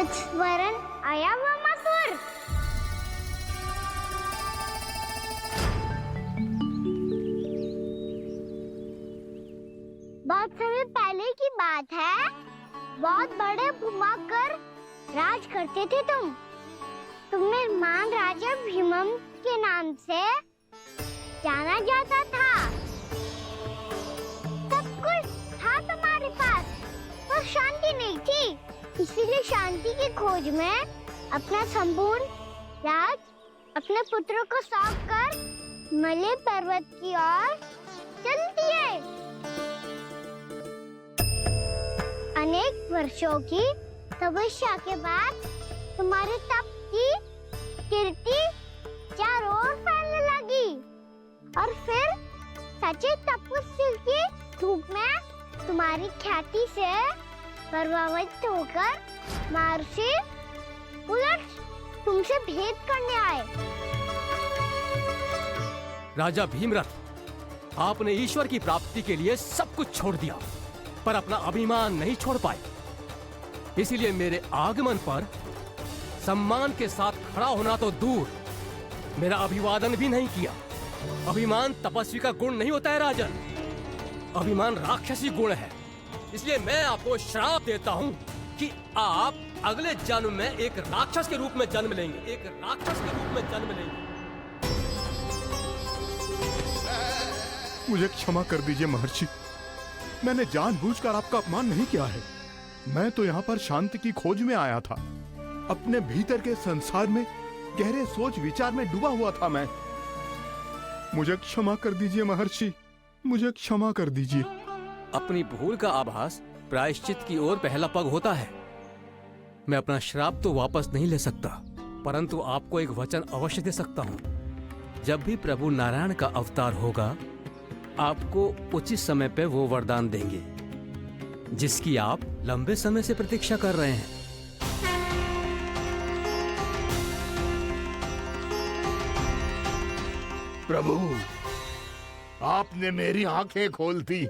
कुछ स्मरण आया हुआ मसूर? बहुत समय पहले की बात है। बहुत बड़े भूमाकर राज करते थे तुम्हें महान राजा भीमम के नाम से जाना जाता था। सब कुछ था तुम्हारे पास, पर शांति नहीं थी। इसीलिए शांति की खोज में अपना संपूर्ण राज अपने पुत्रों को सौंप कर हिमालय पर्वत की ओर चल दिए। अनेक वर्षों की तपस्या के बाद तुम्हारे तप की कीर्ति चारों ओर फैलने लगी और फिर सच्चे तपस्वी की धूप में तुम्हारी ख्याति से प्रभावित होकर महर्षि उलट तुमसे भेंट करने आए। राजा भीमरथ, आपने ईश्वर की प्राप्ति के लिए सब कुछ छोड़ दिया, पर अपना अभिमान नहीं छोड़ पाए। इसीलिए मेरे आगमन पर सम्मान के साथ खड़ा होना तो दूर, मेरा अभिवादन भी नहीं किया। अभिमान तपस्वी का गुण नहीं होता है राजन, अभिमान राक्षसी गुण है। इसलिए मैं आपको श्राप देता हूँ कि आप अगले जन्म में एक राक्षस के रूप में जन्म लेंगे, एक राक्षस के रूप में जन्म लेंगे। मुझे क्षमा कर दीजिए महर्षि, मैंने जानबूझकर आपका अपमान नहीं किया है। मैं तो यहाँ पर शांति की खोज में आया था। अपने भीतर के संसार में गहरे सोच विचार में डूबा हुआ था मैं। मुझे क्षमा कर दीजिए महर्षि, मुझे क्षमा कर दीजिए। अपनी भूल का आभास प्रायश्चित की ओर पहला पग होता है। मैं अपना श्राप तो वापस नहीं ले सकता, परंतु आपको एक वचन अवश्य दे सकता हूँ। जब भी प्रभु नारायण का अवतार होगा, आपको उचित समय पे वो वरदान देंगे जिसकी आप लंबे समय से प्रतीक्षा कर रहे हैं। प्रभु, आपने मेरी आंखें खोल दी।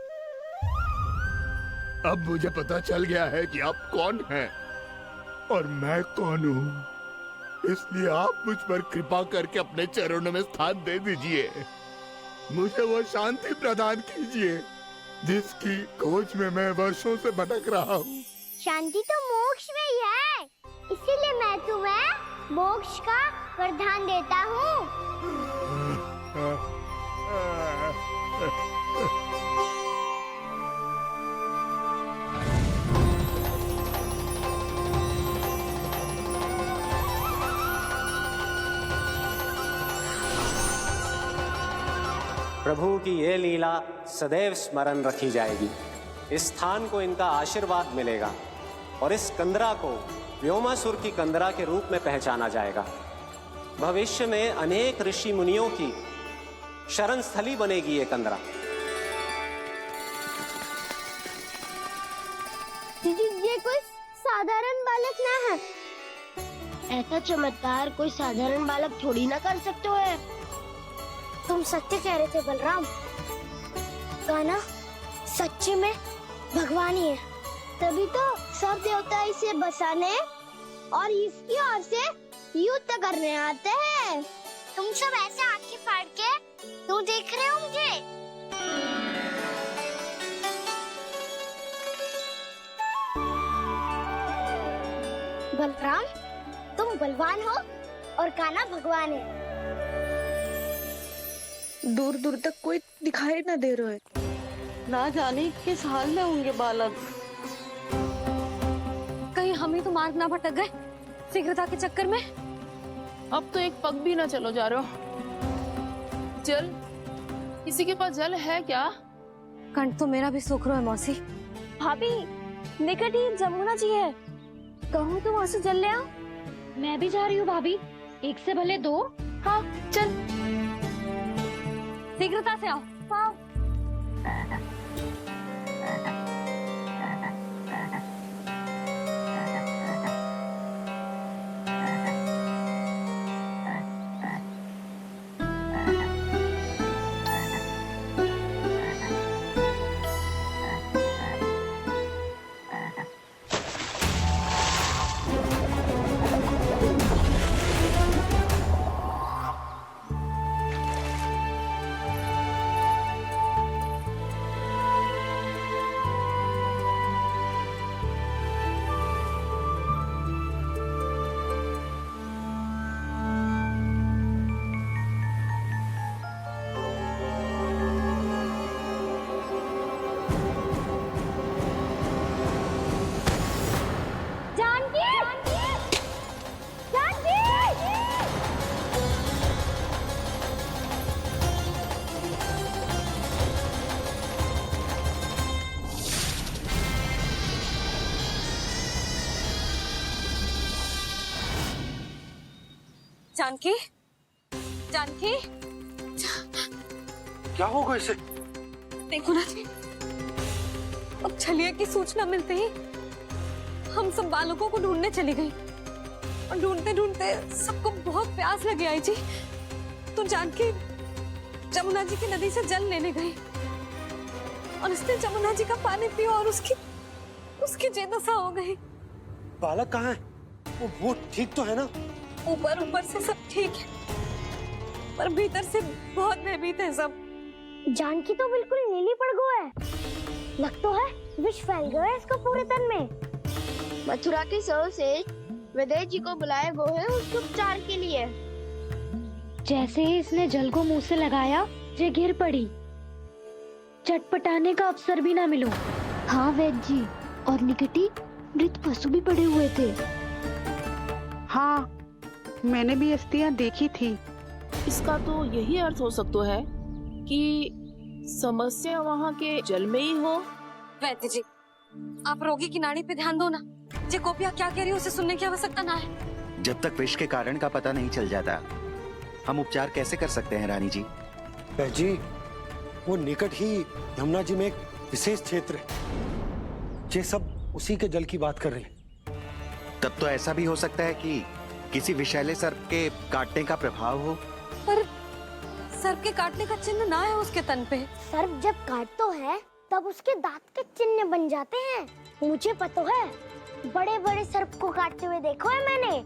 अब मुझे पता चल गया है कि आप कौन हैं और मैं कौन हूँ। इसलिए आप मुझ पर कृपा करके अपने चरणों में स्थान दे दीजिए। मुझे वो शांति प्रदान कीजिए जिसकी खोज में मैं वर्षों से भटक रहा हूँ। शांति तो मोक्ष में ही है, इसीलिए मैं तुम्हें मोक्ष का वरदान देता हूँ। प्रभु की ये लीला सदैव स्मरण रखी जाएगी। इस स्थान को इनका आशीर्वाद मिलेगा और इस कंदरा को व्योमासुर की कंदरा के रूप में पहचाना जाएगा। भविष्य में अनेक ऋषि मुनियों की शरण स्थली बनेगी ये कंदरा। ये कोई साधारण बालक ना है। ऐसा चमत्कार कोई साधारण बालक थोड़ी ना कर सकते हो। तुम सत्य कह रहे थे बलराम, गाना सच्चे में भगवान ही है। तभी तो सब देवता इसे बसाने और इसकी ओर से युद्ध करने आते हैं। तुम सब ऐसे आंखें फाड़ के क्यों देख रहे हो मुझे? बलराम, तुम बलवान हो और कान्हा भगवान है। दूर दूर तक कोई दिखाई न दे रहा है। ना जाने किस हाल में होंगे बालक। कहीं हम ही तो मार्ग ना भटक गए शीघ्रता के चक्कर में। अब तो एक पग भी ना चलो जा रहे हो। जल, किसी के पास जल है क्या? कंठ तो मेरा भी सूख रहा है मौसी। भाभी, निकट ही जमुना जी है, कहूँ तो वहाँ से जल ले आओ। मैं भी जा रही हूँ भाभी, एक से भले दो। हाँ चल, शीघ्रता से आओ। हाँ। जानकी, जानकी, क्या होगा इसे? देखो ना जी, अब छलिया की सूचना मिलते ही हम सब बालकों को ढूंढने चली गई और ढूंढते ढूंढते सबको बहुत प्यास लगी आई जी। तो जानकी जमुना जी की नदी से जल लेने गई और उसने जमुना जी का पानी पिया और उसकी जेदशा हो गई। बालक कहाँ है? वो ठीक तो है ना? ऊपर से सब ठीक है, पर भीतर से बहुत भयभीत है सब। जानकी तो बिल्कुल नीली पड़ गो है। लग तो है विष फैल गया है इसको पूरे तन में। मथुरा के सौ से विदेश जी को बुलाए गो है उसके उपचार के लिए। जैसे ही इसने जल को मुंह से लगाया, ये गिर पड़ी। चटपटाने का अवसर भी ना मिलो। हाँ वैद्य जी, और निकटी मृत पशु भी पड़े हुए थे। हाँ, मैंने भी अस्थियां देखी थी। इसका तो यही अर्थ हो सकता है कि समस्या वहाँ के जल में ही हो। वैद्य जी, आप रोगी की नाड़ी पे ध्यान दो ना। जे गोपिया क्या कह रही है उसे सुनने की आवश्यकता ना है। जब तक विष के कारण का पता नहीं चल जाता, हम उपचार कैसे कर सकते हैं रानी जी? बहन जी, वो निकट ही यमुना जी में एक विशेष क्षेत्र है। ये सब उसी के जल की बात कर रही है। तब तो ऐसा भी हो सकता है कि किसी विषैले सर्प के काटने का प्रभाव हो। पर सर्प के काटने का चिन्ह ना है उसके तन पे। सर्प जब काटतो है तब उसके दांत के चिन्ह बन जाते हैं। मुझे पता है, बड़े बड़े सर्प को काटते हुए देखो है मैंने।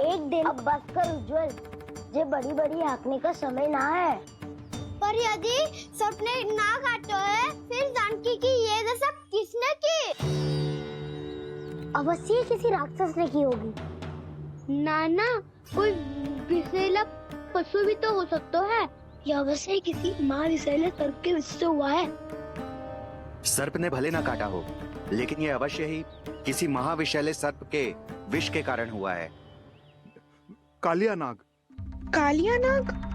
एक दिन अब बस कर उज्जवल, ये बड़ी बड़ी हाँकने का समय ना है। पर यदि सर्प ने ना काटो है, फिर जानकी की ये दशा किसने की? अवश्य किसी राक्षस ने की होगी। नाना, कोई विषैला पशु भी तो हो सकता है। यह अवश्य किसी महाविषैले सर्प के विष से हुआ है। सर्प ने भले ना काटा हो, लेकिन ये अवश्य ही किसी महाविषैले सर्प के विष के कारण हुआ है। कालिया नाग। कालिया नाग?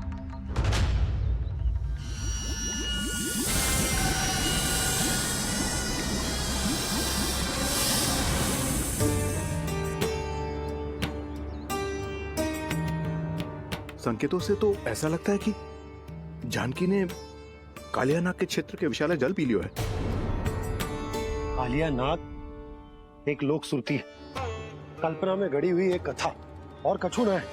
संकेतों से तो ऐसा लगता है कि जानकी ने कालिया नाग के क्षेत्र के विशाल जल पी लियो है। कालिया नाग एक लोक श्रुति है, कल्पना में गढ़ी हुई एक कथा, और कछु न है।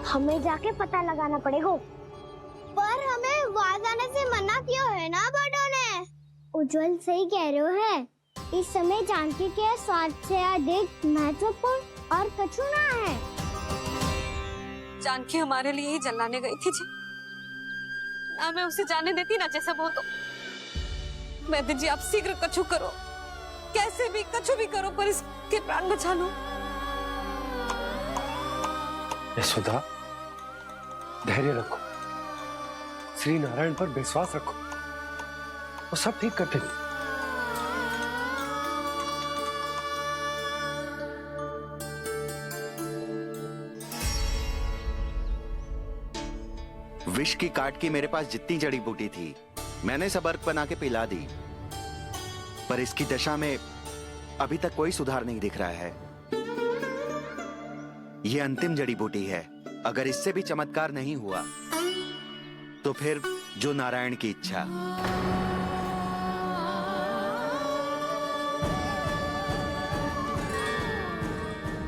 हमें जाके पता लगाना पड़ेगा। पर हमें वहां जाने से मना किया है ना बड़ों ने। उज्जवल सही कह रहे हो है। इस समय जानकी के स्वास्थ्य से अधिक महत्वपूर्ण और कछु ना है। जानकी हमारे लिए ही जलाने गई थी जी। ना मैं उसे जाने देती ना जैसा वो तो। वैद्य जी, आप शीघ्र कछु करो, कैसे भी कछु भी करो, पर इसके प्राण बचा लो। यशोदा, धैर्य रखो, श्री नारायण पर विश्वास रखो, वो सब ठीक करते हैं। विष की काट की मेरे पास जितनी जड़ी बूटी थी, मैंने सब अर्क बना के पिला दी, पर इसकी दशा में अभी तक कोई सुधार नहीं दिख रहा है। यह अंतिम जड़ी बूटी है। अगर इससे भी चमत्कार नहीं हुआ, तो फिर जो नारायण की इच्छा।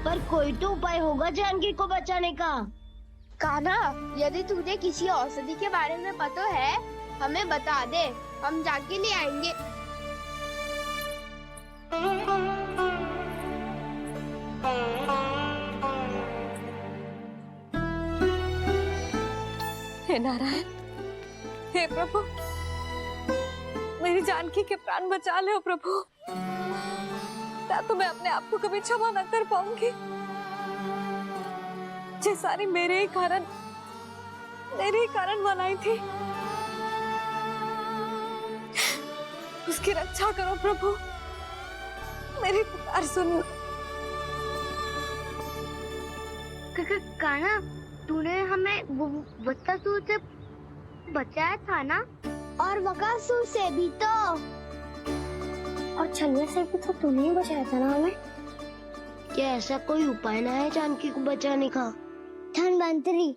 पर कोई तो उपाय होगा जानकी को बचाने का। कान्हा, यदि तुझे किसी औषधि के बारे में पता है, हमें बता दे, हम जाके ले आएंगे। हे नारायण, हे प्रभु, मेरी जानकी के प्राण बचा ले प्रभु। या तो मैं अपने आप को कभी क्षमा न कर पाऊंगी। ये सारी मेरे ही कारण बनाई थी। उसकी रक्षा करो प्रभु, मेरी पुकार सुनो। कान्हा, तूने हमें वत्सासुर से बचाया था ना? और बकासुर से भी तो। और छलिया से भी तो तूने ही बचाया था ना हमें। क्या ऐसा कोई उपाय ना है जानकी को बचाने का? धनवंतरी,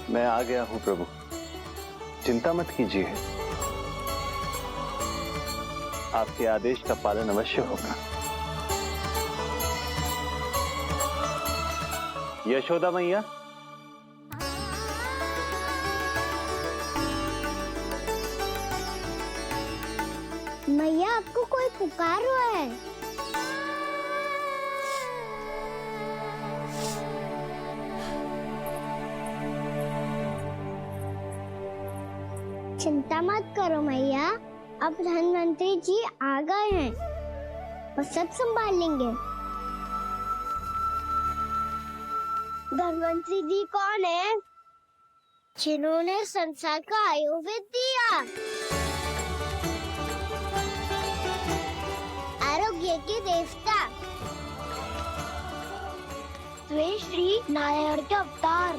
मैं आ गया हूं प्रभु, चिंता मत कीजिए, आपके आदेश का पालन अवश्य होगा। यशोदा मैया, मैया आपको कोई पुकार रहा है। चिंता मत करो मैया, अब धनवंतरी जी आ गए हैं, वो सब संभाल लेंगे। धनवंतरी जी कौन है? जिन्होंने संसार का आयुर्वेद दिया, आरोग्य के देवता, वे श्री नारायण के अवतार।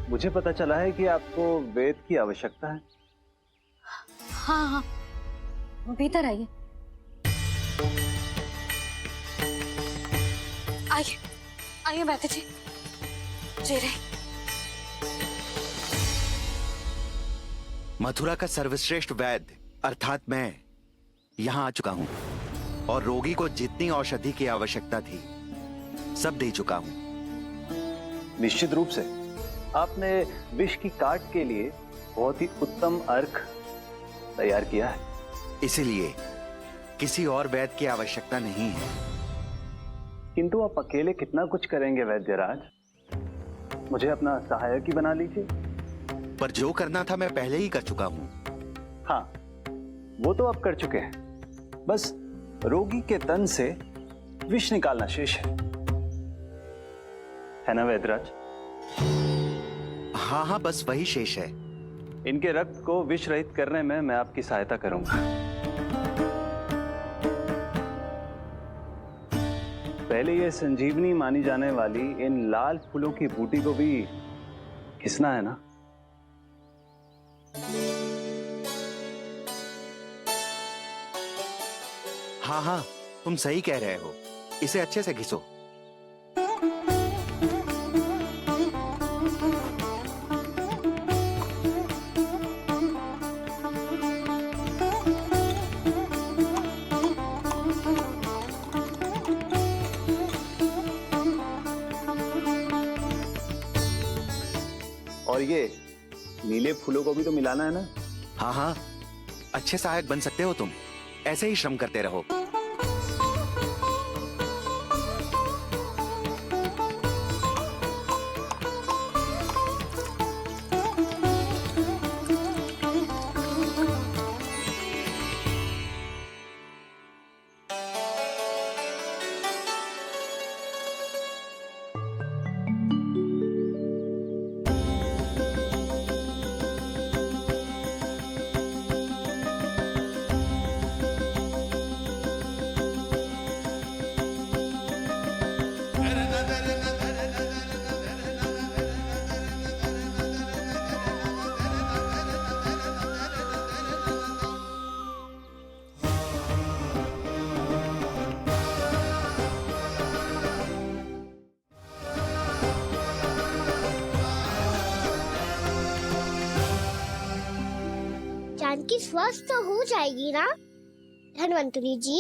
मुझे पता चला है कि आपको वेद की आवश्यकता है। हाँ हाँ, भीतर आइए। आइए आइए बैठे जी। जी रही। मथुरा का सर्वश्रेष्ठ वैद्य अर्थात मैं यहाँ आ चुका हूँ और रोगी को जितनी औषधि की आवश्यकता थी सब दे चुका हूँ। निश्चित रूप से आपने विष की काट के लिए बहुत ही उत्तम अर्क तैयार किया है, इसीलिए किसी और वैद्य की आवश्यकता नहीं है। किंतु आप अकेले कितना कुछ करेंगे वैद्यराज, मुझे अपना सहायक ही बना लीजिए। पर जो करना था मैं पहले ही कर चुका हूँ। हाँ, वो तो आप कर चुके हैं, बस रोगी के तन से विष निकालना शेष है ना वैद्यराज? हाँ हाँ, बस वही शेष है। इनके रक्त को विष रहित करने में मैं आपकी सहायता करूंगा। पहले ये संजीवनी मानी जाने वाली इन लाल फूलों की बूटी को भी घिसना है ना? हाँ हाँ, तुम सही कह रहे हो, इसे अच्छे से घिसो। और ये नीले फूलों को भी तो मिलाना है ना? हाँ हाँ, अच्छे सहायक बन सकते हो तुम, ऐसे ही श्रम करते रहो। जानकी स्वस्थ हो जाएगी ना धनवंतरी जी?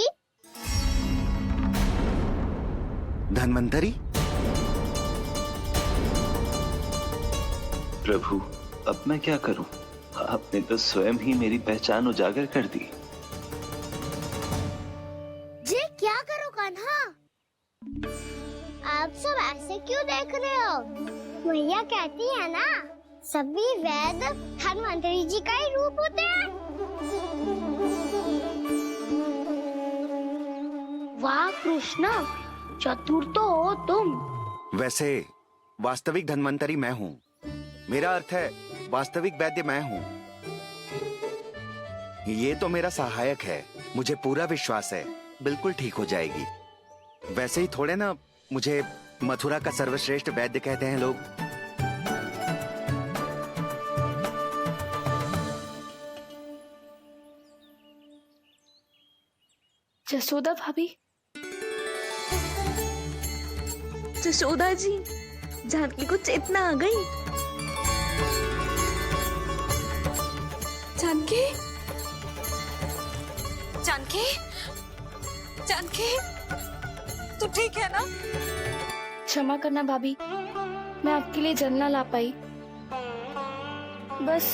धनवंतरी? प्रभु, अब मैं क्या करूं? आपने तो स्वयं ही मेरी पहचान उजागर कर दी। जी क्या करो कान्हा? आप सब ऐसे क्यों देख रहे हो? मैया कहती है ना, सभी वैद्य धनवंतरी जी का ही रूप होते हैं। वाह कृष्णा, चतुर तो हो तुम। वैसे वास्तविक धन्वंतरी मैं हूँ, मेरा अर्थ है वास्तविक वैद्य मैं हूँ। ये तो मेरा सहायक है, मुझे पूरा विश्वास है बिल्कुल ठीक हो जाएगी। वैसे ही थोड़े ना मुझे मथुरा का सर्वश्रेष्ठ वैद्य कहते हैं लोग। जसोदा भाभी, जशोदा जी, जानकी को चेतना आ गई। जानकी, जानकी, जानकी, तू ठीक है ना? क्षमा करना भाभी, मैं आपके लिए जल ना ला पाई। बस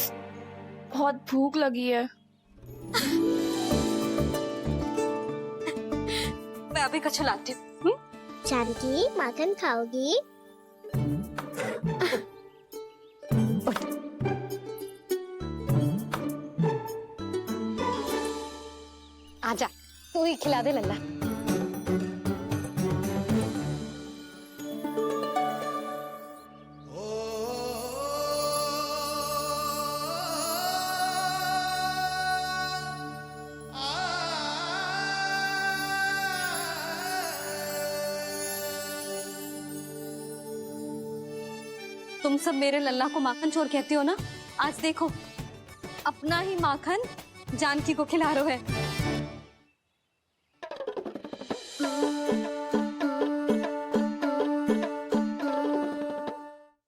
बहुत भूख लगी है। मैं अभी कच्छ लाती हूँ। जानकी, माखन खाओगी? आजा, तू ही खिला दे लल्ला। तुम सब मेरे लल्ला को माखन चोर कहती हो ना? आज देखो, अपना ही माखन जानकी को खिला रहे है।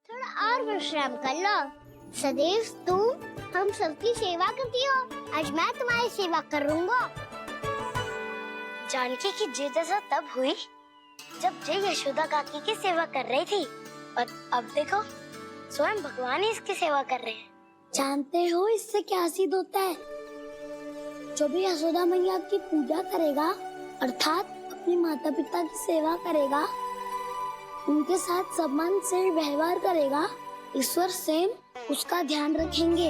थोड़ा और विश्राम कर लो। सदैव तुम हम सबकी सेवा करती हो, आज मैं तुम्हारी सेवा करूंगा। जानकी की जिज्ञासा तब हुई जब जय यशोदा काकी की सेवा कर रही थी, और अब देखो स्वयं भगवान ही इसकी सेवा कर रहे हैं। जानते हो इससे क्या सिद्ध होता है? जो भी यशोदा मैया की पूजा करेगा, अर्थात अपने माता पिता की सेवा करेगा, उनके साथ सम्मान से व्यवहार करेगा, ईश्वर स्वयं उसका ध्यान रखेंगे।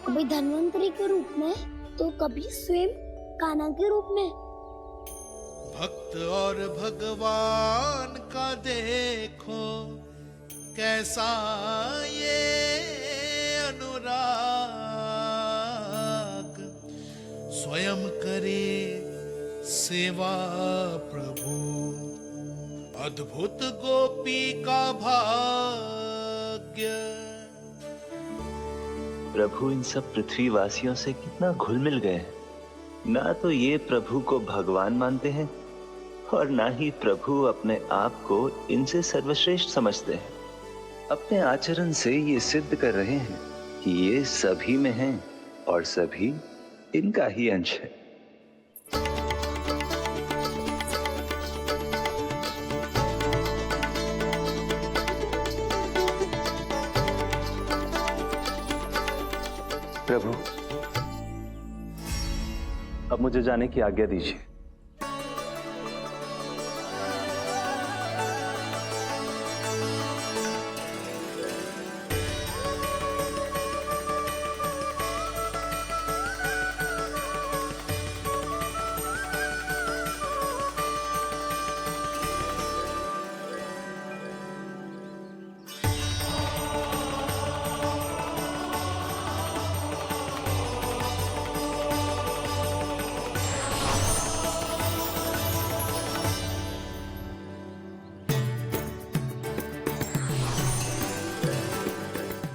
कभी धन्वंतरी के रूप में तो कभी स्वयं कान्हा के रूप में। भक्त और भगवान का देखो कैसा ये अनुराग, स्वयं करे सेवा प्रभु, अद्भुत गोपी का भाग्य। प्रभु इन सब पृथ्वीवासियों से कितना घुल मिल गए हैं। ना तो ये प्रभु को भगवान मानते हैं और ना ही प्रभु अपने आप को इनसे सर्वश्रेष्ठ समझते हैं। अपने आचरण से ये सिद्ध कर रहे हैं कि ये सभी में हैं और सभी इनका ही अंश है। प्रभु, अब मुझे जाने की आज्ञा दीजिए।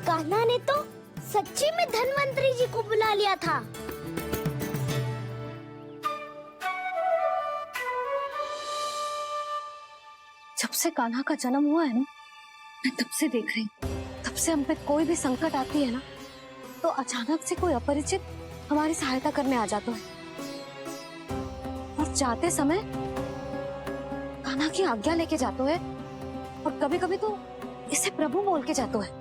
कान्हा ने तो सच्ची में धन्वंतरी जी को बुला लिया था। जब से कान्हा का जन्म हुआ है ना, मैं तब से देख रही हूँ, तब से हम पे कोई भी संकट आती है ना, तो अचानक से कोई अपरिचित हमारी सहायता करने आ जाता है। और जाते समय कान्हा की आज्ञा लेके जाते है, और कभी कभी तो इसे प्रभु बोल के जाते है।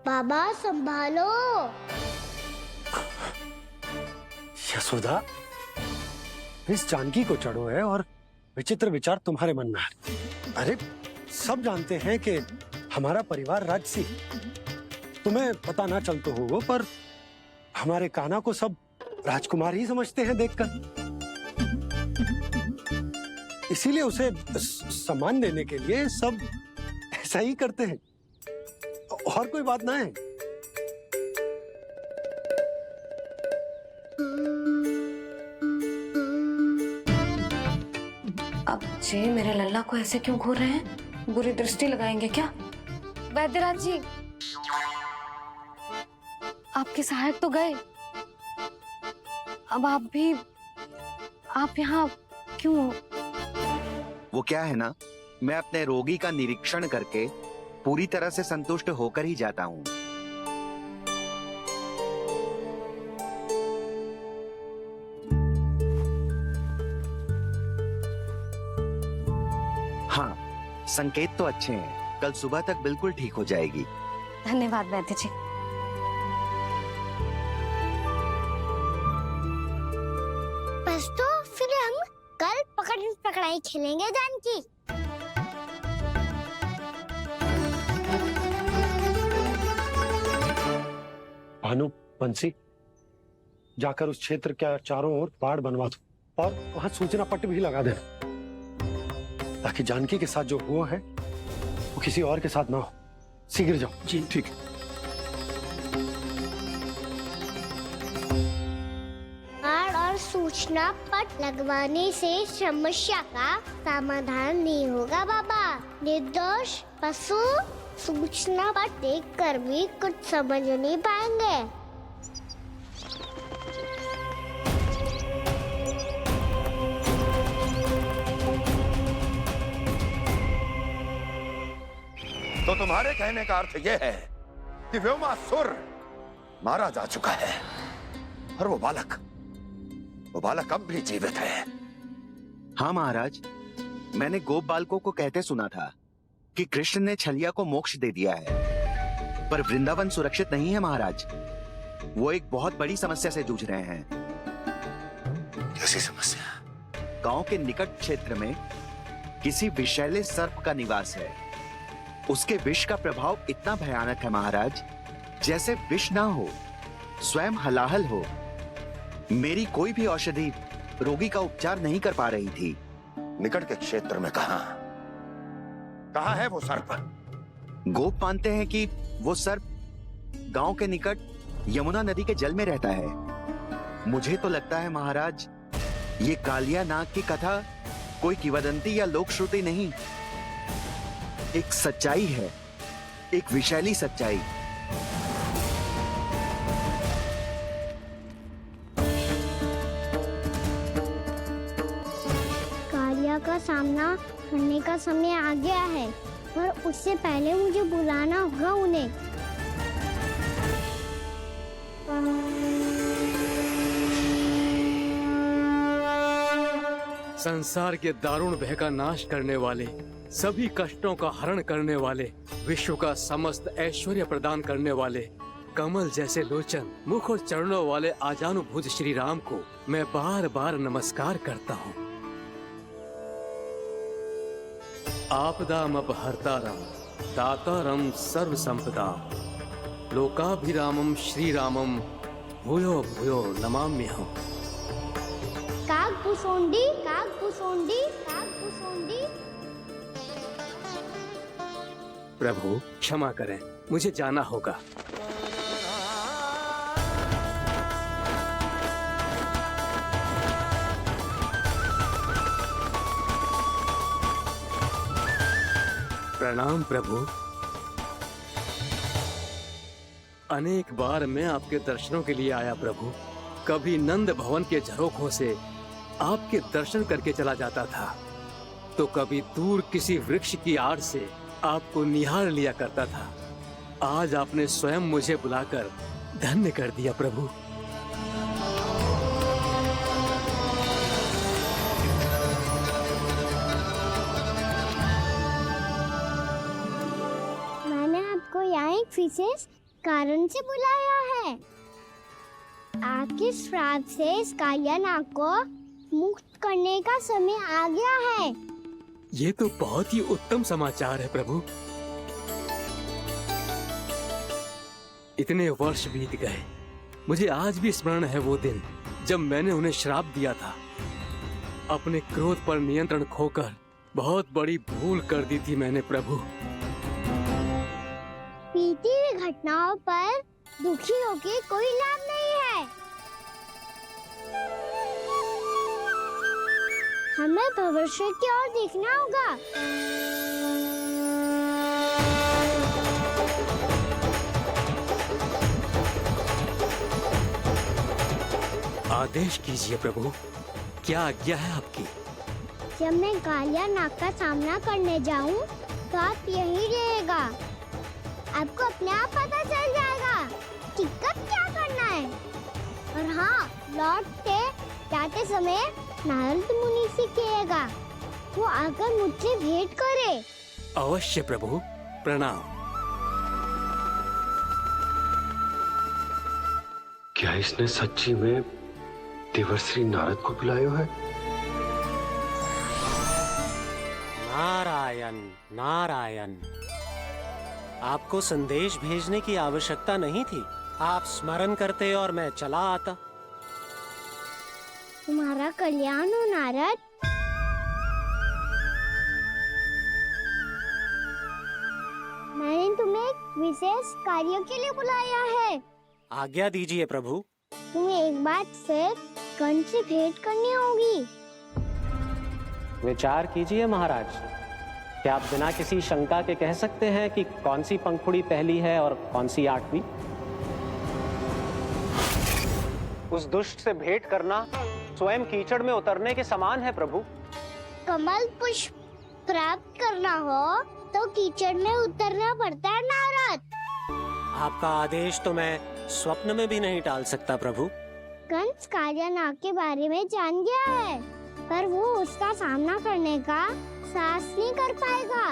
बाबा संभालो। यशोदा, इस जानकी को चढ़ो है और विचित्र विचार तुम्हारे मन में है। अरे सब जानते हैं कि हमारा परिवार राजसी, तुम्हें पता ना चलता हो वो, पर हमारे कान्हा को सब राजकुमार ही समझते हैं देखकर। इसीलिए उसे सम्मान देने के लिए सब ऐसा ही करते हैं, और कोई बात ना है। अब जी मेरे लल्ला को ऐसे क्यों घूर रहे हैं? बुरी दृष्टि लगाएंगे क्या? वैद्यराज जी, आपके सहायक तो गए, अब आप यहाँ क्यों? वो क्या है ना, मैं अपने रोगी का निरीक्षण करके पूरी तरह से संतुष्ट होकर ही जाता हूँ। हाँ, संकेत तो अच्छे हैं, कल सुबह तक बिल्कुल ठीक हो जाएगी। धन्यवाद वैद्य जी। बस तो फिर हम कल पकड़न पकड़ाई खेलेंगे जानकी। भानु, बंसी, जाकर उस क्षेत्र के चारों ओर बाड़ बनवा दो और वहां सूचना पट्ट भी लगा दे, ताकि जानकी के साथ जो हुआ है वो किसी और के साथ ना हो। शीघ्र जाओ। जी ठीक है। बाढ़ और सूचना पट लगवाने से समस्या का समाधान नहीं होगा बाबा। निर्दोष पशु सूचना पट देखकर भी कुछ समझ नहीं पाएंगे। तो तुम्हारे कहने का अर्थ यह है कि व्योमासुर मारा जा चुका है और वो बालक अब भी जीवित है। हाँ महाराज, मैंने गोप बालकों को कहते सुना था कि कृष्ण ने छलिया को मोक्ष दे दिया है, पर वृंदावन सुरक्षित नहीं है महाराज। वो एक बहुत बड़ी समस्या से जूझ रहे हैं। कैसी समस्या? गांव के निकट क्षेत्र में किसी विषैले सर्प का निवास है। उसके विष का प्रभाव इतना भयानक है महाराज, जैसे विष ना हो, स्वयं हलाहल हो। मेरी कोई भी औषधि रोगी का उपचार नहीं कर पा रही थी। निकट के क्षेत्र में कहाँ है वो सर्प? गोप मानते हैं कि वो सर्प गांव के निकट यमुना नदी के जल में रहता है। मुझे तो लगता है महाराज, ये कालिया नाग की कथा कोई किंवदंती या लोक श्रुति नहीं, एक सच्चाई है, एक विशैली सच्चाई। कालिया का सामना करने का समय आ गया है, पर उससे पहले मुझे बुलाना होगा उन्हें। संसार के दारुण भय का नाश करने वाले, सभी कष्टों का हरण करने वाले, विश्व का समस्त ऐश्वर्य प्रदान करने वाले, कमल जैसे लोचन, मुख और चरणों वाले आजानुभूत श्री राम को मैं बार बार नमस्कार करता हूँ। आपदामपहर्तारं दातारं सर्व संपदा, लोकाभिरामं श्री रामं भूयो भूयो नमाम्यहम्। कागभूषोंडी, कागभूषोंडी, कागभूषोंडी। प्रभु क्षमा करें, मुझे जाना होगा। प्रणाम प्रभु। अनेक बार मैं आपके दर्शनों के लिए आया प्रभु। कभी नंद भवन के झरोखों से आपके दर्शन करके चला जाता था, तो कभी दूर किसी वृक्ष की आड़ से आपको निहार लिया करता था। आज आपने स्वयं मुझे बुलाकर धन्य कर दिया प्रभु। मैंने आपको यहाँ एक विशेष कारण से बुलाया है। आपके श्राप से इस कालिया नाग को मुक्त करने का समय आ गया है। ये तो बहुत ही उत्तम समाचार है प्रभु। इतने वर्ष बीत गए, मुझे आज भी स्मरण है वो दिन जब मैंने उन्हें श्राप दिया था। अपने क्रोध पर नियंत्रण खोकर बहुत बड़ी भूल कर दी थी मैंने प्रभु। बीती हुई घटनाओं पर दुखी होके कोई लाभ नहीं है। हमें भविष्य की ओर देखना होगा। आदेश कीजिए प्रभु, क्या आज्ञा है आपकी? जब मैं कालिया नाग का सामना करने जाऊं, तो आप यही रहेगा। आपको अपने आप पता चल जाएगा कि कब क्या करना है। और हाँ, लौटते जाते समय नारद मुनि से कहिएगा, वो आकर मुझसे भेंट करे। अवश्य प्रभु, प्रणाम। क्या इसने सच्ची में देवर्षि नारद को बुलाया है? नारायण नारायण, आपको संदेश भेजने की आवश्यकता नहीं थी। आप स्मरण करते और मैं चला आता। तुम्हारा कल्याण हो नारद। मैंने तुम्हें एक विशेष कार्य के लिए बुलाया है। आज्ञा दीजिए प्रभु। तुम्हें एक बात से कंस से भेंट करनी होगी। विचार कीजिए महाराज, क्या आप बिना किसी शंका के कह सकते हैं कि कौन सी पंखुड़ी पहली है और कौन सी 8वीं? उस दुष्ट से भेंट करना स्वयं कीचड़ में उतरने के समान है प्रभु। कमल पुष्प प्राप्त करना हो तो कीचड़ में उतरना पड़ता है नारद। आपका आदेश तो मैं स्वप्न में भी नहीं टाल सकता प्रभु। कंस कालिया नाग के बारे में जान गया है, पर वो उसका सामना करने का साहस नहीं कर पाएगा।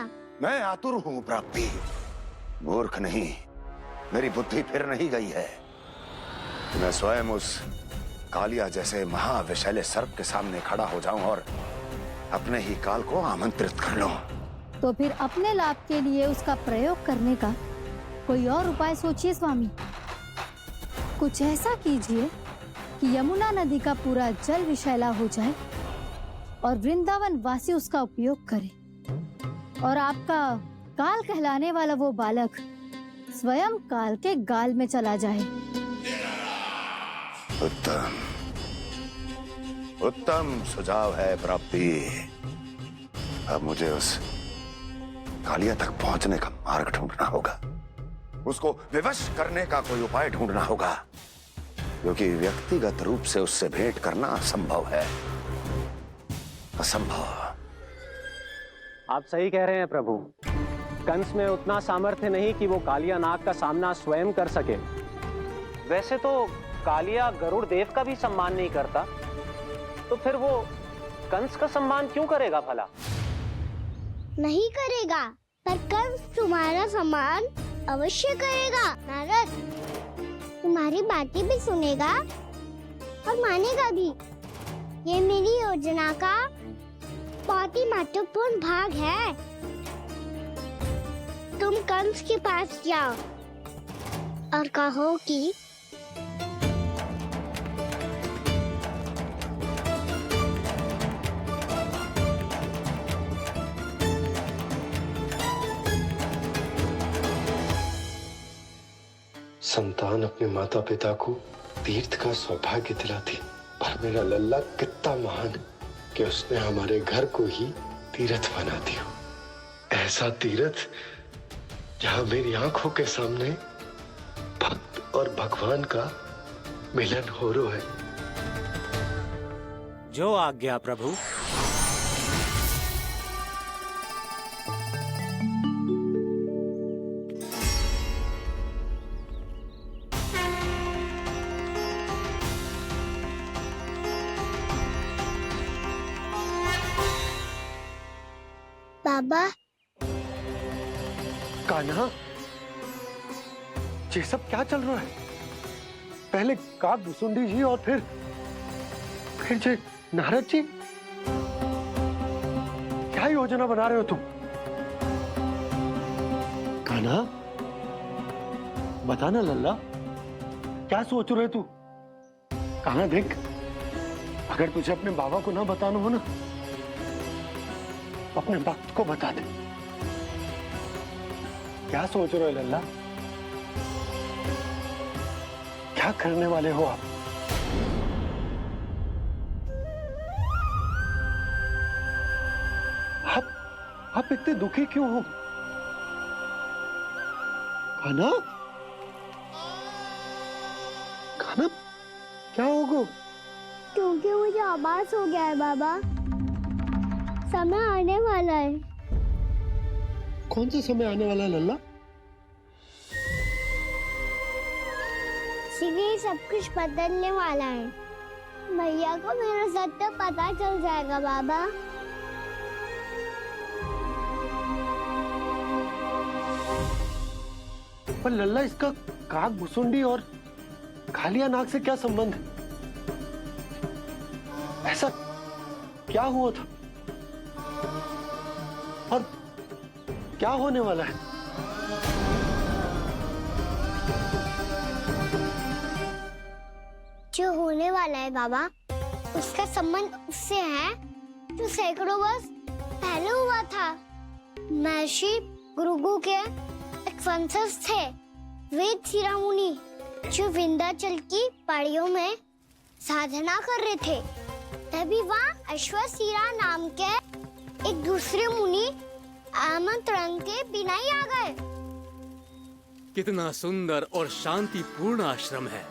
मैं आतुर हूँ प्राप्ति, मूर्ख नहीं। मेरी बुद्धि फिर नहीं गई है। मैं स्वयं उस कालिया जैसे महाविषैले सर्प के सामने खड़ा हो जाऊं और अपने ही काल को आमंत्रित कर लूं। तो फिर अपने लाभ के लिए उसका प्रयोग करने का कोई और उपाय सोचिए स्वामी। कुछ ऐसा कीजिए कि यमुना नदी का पूरा जल विषैला हो जाए और वृंदावन वासी उसका उपयोग करे, और आपका काल कहलाने वाला वो बालक स्वयं काल के गाल में चला जाए। उत्तम उत्तम सुझाव है प्राप्ति। अब मुझे उस कालिया तक पहुंचने का मार्ग ढूंढना होगा। उसको विवश करने का कोई उपाय ढूंढना होगा, क्योंकि व्यक्तिगत रूप से उससे भेंट करना असंभव है। असंभव। आप सही कह रहे हैं प्रभु। कंस में उतना सामर्थ्य नहीं कि वो कालिया नाग का सामना स्वयं कर सके। वैसे तो कालिया गरुड़ देव का भी सम्मान नहीं करता, तो फिर वो कंस का सम्मान क्यों करेगा भला? नहीं करेगा, पर कंस तुम्हारा सम्मान अवश्य करेगा नारद। तुम्हारी बातें भी सुनेगा और मानेगा भी। ये मेरी योजना का बहुत ही महत्वपूर्ण भाग है। तुम कंस के पास जाओ और कहो कि संतान अपने माता पिता को तीर्थ का सौभाग्य दिलाती, और मेरा लल्ला कितना महान कि उसने हमारे घर को ही तीर्थ बना दिया। ऐसा तीर्थ जहां मेरी आंखों के सामने भक्त और भगवान का मिलन हो रहा है। जो आज्ञा प्रभु। बाबा, कान्हा, ये सब क्या चल रहा है? पहले काग भुसुंडी जी और फिर जे नारद जी। क्या योजना बना रहे हो तुम? कान्हा, बताना लल्ला, क्या सोच रहे तू? कान्हा देख, अगर तुझे अपने बाबा को ना बताना हो ना, अपने भक्त को बता दे। क्या सोच रहे हो लल्ला? क्या करने वाले हो आप? आप इतने दुखी क्यों हो? खाना खाना क्या होगा? क्योंकि मुझे आभास हो गया है बाबा, समय आने वाला है। कौन सा समय आने वाला है लल्ला? ये सब कुछ बदलने वाला है। भैया को मेरा सत्य पता चल जाएगा बाबा। पर लल्ला, इसका काक भुसुंडी और कालिया नाग से क्या संबंध है? ऐसा क्या हुआ था और क्या होने वाला है? जो होने वाला है बाबा, उसका संबंध उससे है जो सैकड़ों वर्ष पहले हुआ था। महर्षि भृगु के एक वंशज थे वेद शिरोमणि, जो विंध्याचल की पहाड़ियों में साधना कर रहे थे। तभी वहाँ अश्वशिरा नाम के एक दूसरे मुनि आमंत्रण के बिना ही आ गए। कितना सुंदर और शांतिपूर्ण आश्रम है।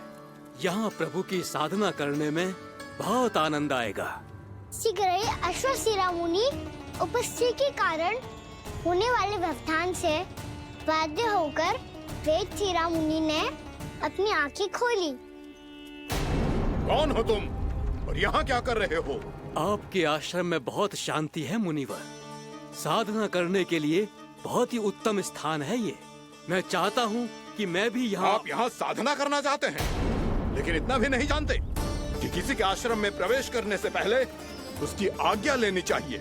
यहाँ प्रभु की साधना करने में बहुत आनंद आएगा। शीघ्र ही अश्वशिरा मुनि उपस्थिति के कारण होने वाले व्यवधान से बाध्य होकर वेद शिरा मुनि ने अपनी आंखें खोली। कौन हो तुम और यहाँ क्या कर रहे हो? आपके आश्रम में बहुत शांति है मुनिवर। साधना करने के लिए बहुत ही उत्तम स्थान है ये। मैं चाहता हूँ कि मैं भी यहाँ। आप यहाँ साधना करना चाहते हैं, लेकिन इतना भी नहीं जानते कि किसी के आश्रम में प्रवेश करने से पहले उसकी आज्ञा लेनी चाहिए।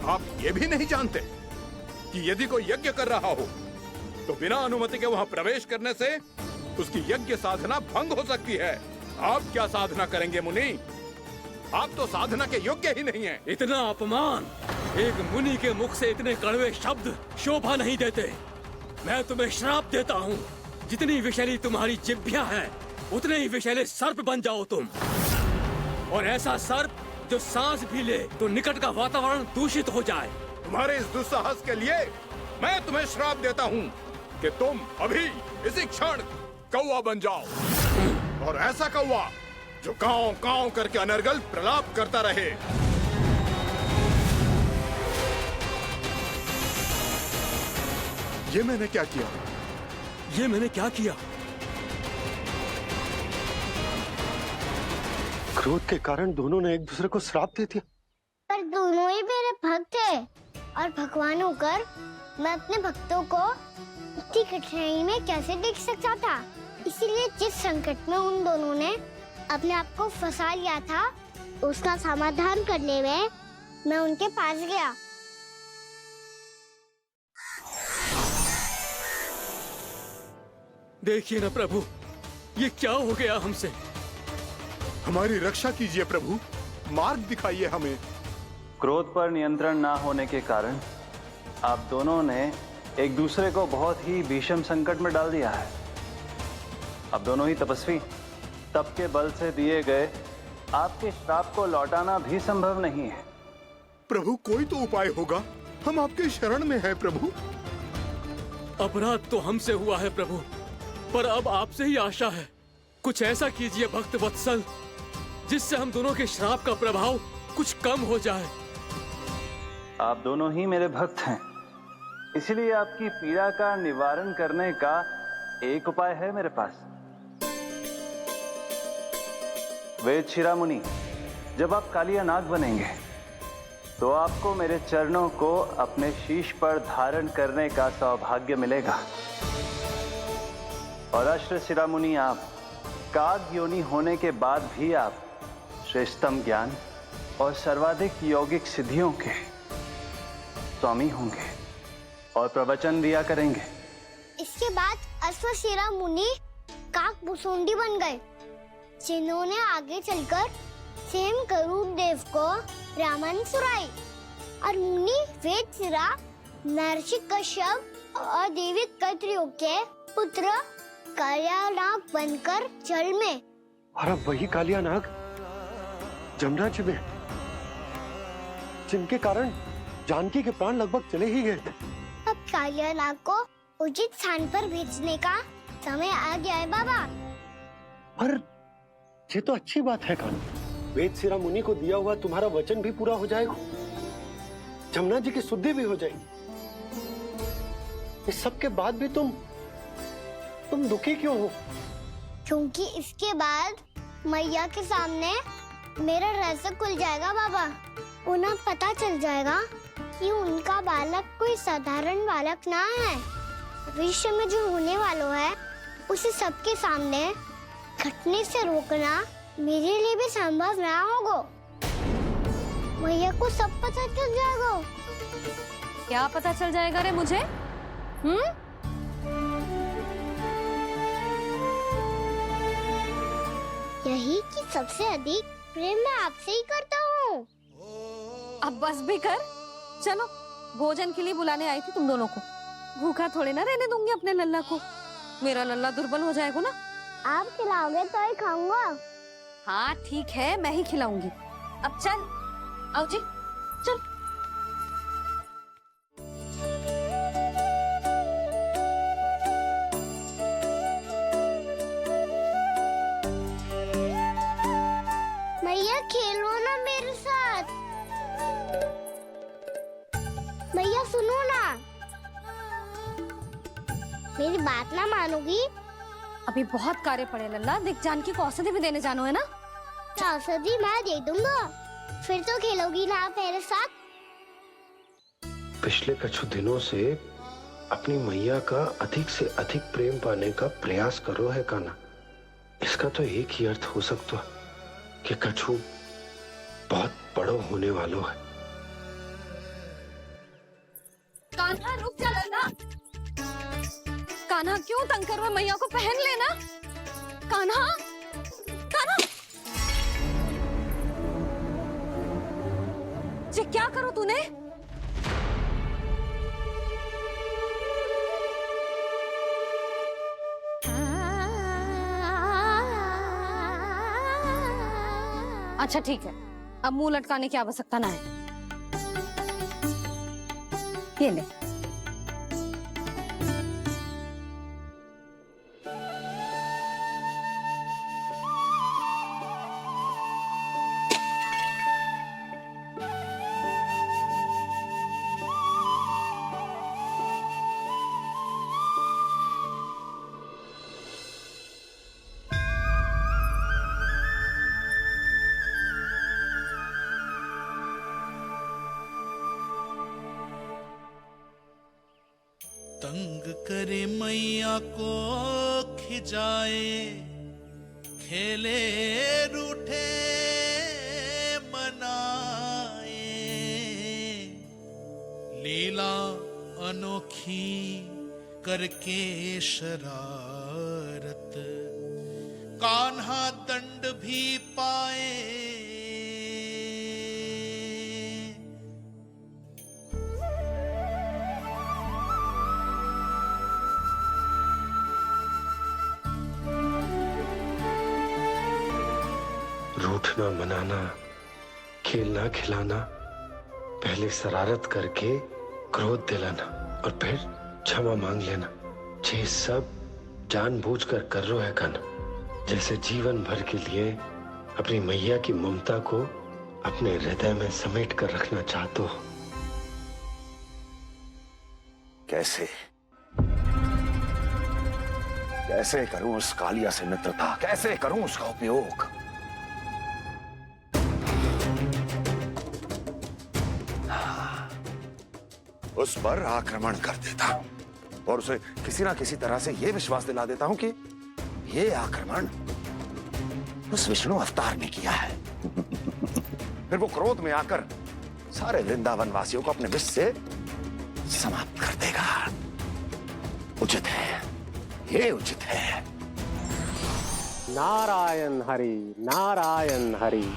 आप ये भी नहीं जानते कि यदि कोई यज्ञ कर रहा हो तो बिना अनुमति के वहाँ प्रवेश करने से उसकी यज्ञ साधना भंग हो सकती है। आप क्या साधना करेंगे मुनि? आप तो साधना के योग्य ही नहीं हैं। इतना अपमान! एक मुनि के मुख से इतने कड़वे शब्द शोभा नहीं देते। मैं तुम्हें श्राप देता हूँ, जितनी विषैली तुम्हारी जिह्वा है उतने ही विषैले सर्प बन जाओ तुम। और ऐसा सर्प जो सांस भी ले तो निकट का वातावरण दूषित हो जाए। तुम्हारे इस दुस्साहस के लिए मैं तुम्हें श्राप देता हूँ कि तुम अभी इसी क्षण कौवा बन जाओ, और ऐसा कौवा जो कांव कांव करके अनर्गल प्रलाप करता रहे। ये मैंने क्या किया? ये मैंने क्या किया? क्रोध के कारण दोनों ने एक दूसरे को श्राप दे दिया। पर दोनों ही मेरे भक्त थे, और भगवान होकर मैं अपने भक्तों को इतनी कठिनाई में कैसे देख सकता था। इसीलिए जिस संकट में उन दोनों ने अपने आप को फंसा लिया था, उसका समाधान करने में मैं उनके पास गया। देखिए ना प्रभु, ये क्या हो गया हमसे? हमारी रक्षा कीजिए प्रभु, मार्ग दिखाइए हमें। क्रोध पर नियंत्रण ना होने के कारण आप दोनों ने एक दूसरे को बहुत ही भीषण संकट में डाल दिया है। अब दोनों ही तपस्वी, तप के बल से दिए गए आपके श्राप को लौटाना भी संभव नहीं है। प्रभु कोई तो उपाय होगा, हम आपके शरण में हैं प्रभु। अपराध तो हमसे हुआ है प्रभु, पर अब आपसे ही आशा है। कुछ ऐसा कीजिए भक्त वत्सल, जिससे हम दोनों के श्राप का प्रभाव कुछ कम हो जाए। आप दोनों ही मेरे भक्त हैं, इसलिए आपकी पीड़ा का निवारण करने का एक उपाय है मेरे पास। वेद शिरोमणि, जब आप कालिया नाग बनेंगे तो आपको मेरे चरणों को अपने शीश पर धारण करने का सौभाग्य मिलेगा। और अश्व शिरोमणि, आप काग योनि होने के बाद भी आप श्रेष्ठतम ज्ञान और सर्वाधिक यौगिक सिद्धियों के स्वामी होंगे और प्रवचन दिया करेंगे। इसके बाद अश्वशिरा मुनि काक भुसुंडी बन गए, जिन्होंने आगे चलकर स्वयं गरुड़ देव को रामायण सुनाई। और मुनि वेदशिरा महर्षि कश्यप और देवी कत्रियों के पुत्र कालिया नाग बनकर जल में। और अब वही कालिया नाग जमुना जी में, जिनके कारण जानकी के प्राण लगभग चले ही गए थे। अब कालिया नाग को उचित स्थान पर भेजने का समय आ गया है बाबा। पर ये तो अच्छी बात है कान्हा। वेद सिरा मुनि को दिया हुआ तुम्हारा वचन भी पूरा हो जाएगा, जमुना जी की शुद्धि भी हो जाएगी। इस सब के बाद भी तुम दुखी क्यों हो? क्योंकि इसके बाद मैया के सामने मेरा रहस्य खुल जाएगा बाबा। उन्हें पता चल जाएगा कि उनका बालक कोई साधारण बालक ना है। भविष्य में जो होने वाला है उसे सबके सामने घटने से रोकना मेरे लिए भी संभव ना होगा। मैया को सब पता चल जाएगा। क्या पता चल जाएगा रे मुझे? यही कि सबसे अधिक प्रेम मैं आपसे ही करता हूँ। अब बस भी कर। चलो, भोजन के लिए बुलाने आई थी तुम दोनों को। भूखा थोड़े ना रहने दूंगी अपने लल्ला को। मेरा लल्ला दुर्बल हो जाएगा ना। आप खिलाओगे तो ही खाऊंगा। हाँ ठीक है, मैं ही खिलाऊंगी। अब चल, आओ जी, चल। मैया खेलो ना मेरे साथ। मैया सुनो ना, मेरी बात ना मानोगी? अभी बहुत कार्य पड़े लल्ला। देख, जानकी को औषधि भी देने जानो है ना। औषधि मैं दे दूंगा, फिर तो खेलोगी ना आप मेरे साथ? पिछले कुछ दिनों से अपनी मैया का अधिक से अधिक प्रेम पाने का प्रयास करो है कान्हा। इसका तो एक ही अर्थ हो सकता है कि कछु बहुत बड़ो होने वालों है। कान्हा रुक जा लल्ला। कान्हा क्यों तंग कर रहा है? मैया को पहन लेना। कान्हा, कान्हा, ये क्या करो तूने? अच्छा ठीक है, अब मुंह लटकाने की आवश्यकता ना है। ये ले। तंग करे मैया को खिजाए, खेले रूठे मनाए, लीला अनोखी करके शरारत, कान्हा दंड भी पाए। रूठना मनाना, खेलना खिलाना, पहले शरारत करके क्रोध दिलाना और फिर क्षमा मांग लेना, ये सब जानबूझकर कर रहे है कान्हा। जैसे जीवन भर के लिए अपनी मैया की ममता को अपने हृदय में समेट कर रखना चाहते हो। कैसे कैसे करूं उस कालिया से मित्रता, कैसे करूं उसका उपयोग? उस पर आक्रमण कर देता हूं और उसे किसी ना किसी तरह से यह विश्वास दिला देता हूं कि यह आक्रमण उस विष्णु अवतार ने किया है। फिर वो क्रोध में आकर सारे वृंदावन वासियों को अपने विष से समाप्त कर देगा। उचित है, ये उचित है। नारायण हरि, नारायण हरि।